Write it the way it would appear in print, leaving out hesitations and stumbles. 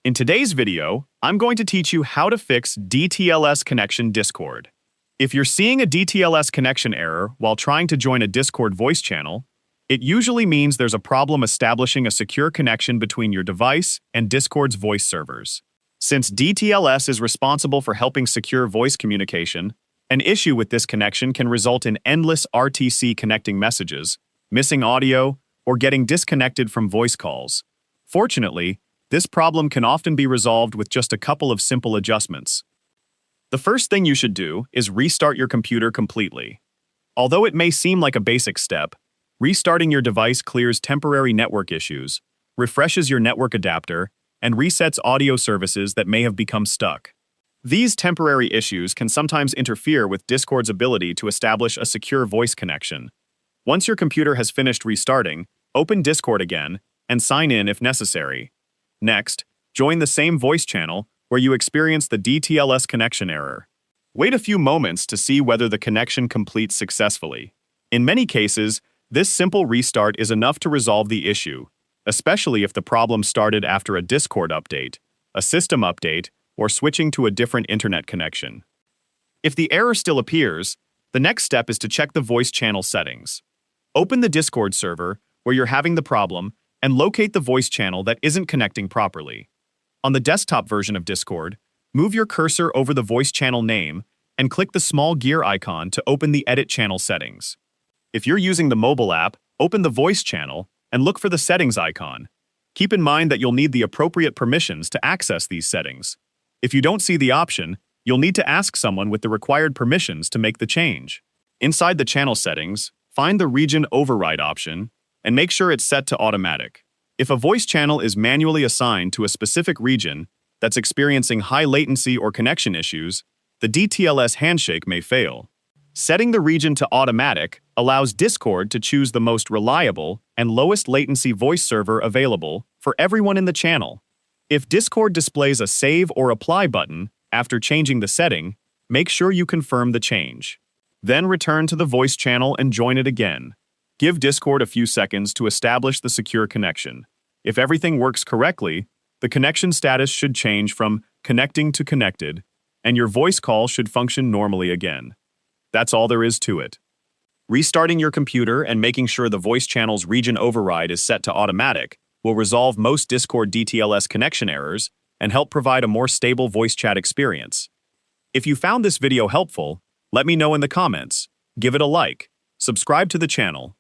In today's video, I'm going to teach you how to fix DTLS connection Discord. If you're seeing a DTLS connection error while trying to join a Discord voice channel, it usually means there's a problem establishing a secure connection between your device and Discord's voice servers. Since DTLS is responsible for helping secure voice communication, an issue with this connection can result in endless RTC connecting messages, missing audio, or getting disconnected from voice calls. Fortunately, this problem can often be resolved with just a couple of simple adjustments. The first thing you should do is restart your computer completely. Although it may seem like a basic step, restarting your device clears temporary network issues, refreshes your network adapter, and resets audio services that may have become stuck. These temporary issues can sometimes interfere with Discord's ability to establish a secure voice connection. Once your computer has finished restarting, open Discord again and sign in if necessary. Next, join the same voice channel where you experienced the DTLS connection error. Wait a few moments to see whether the connection completes successfully. In many cases, this simple restart is enough to resolve the issue, especially if the problem started after a Discord update, a system update, or switching to a different internet connection. If the error still appears, the next step is to check the voice channel settings. Open the Discord server where you're having the problem and locate the voice channel that isn't connecting properly. On the desktop version of Discord, move your cursor over the voice channel name and click the small gear icon to open the Edit Channel settings. If you're using the mobile app, open the voice channel and look for the settings icon. Keep in mind that you'll need the appropriate permissions to access these settings. If you don't see the option, you'll need to ask someone with the required permissions to make the change. Inside the channel settings, find the region override option and make sure it's set to automatic. If a voice channel is manually assigned to a specific region that's experiencing high latency or connection issues, the DTLS handshake may fail. Setting the region to automatic allows Discord to choose the most reliable and lowest latency voice server available for everyone in the channel. If Discord displays a Save or Apply button after changing the setting, make sure you confirm the change. Then return to the voice channel and join it again. Give Discord a few seconds to establish the secure connection. If everything works correctly, the connection status should change from connecting to connected, and your voice call should function normally again. That's all there is to it. Restarting your computer and making sure the voice channel's region override is set to automatic will resolve most Discord DTLS connection errors and help provide a more stable voice chat experience. If you found this video helpful, let me know in the comments, give it a like, subscribe to the channel,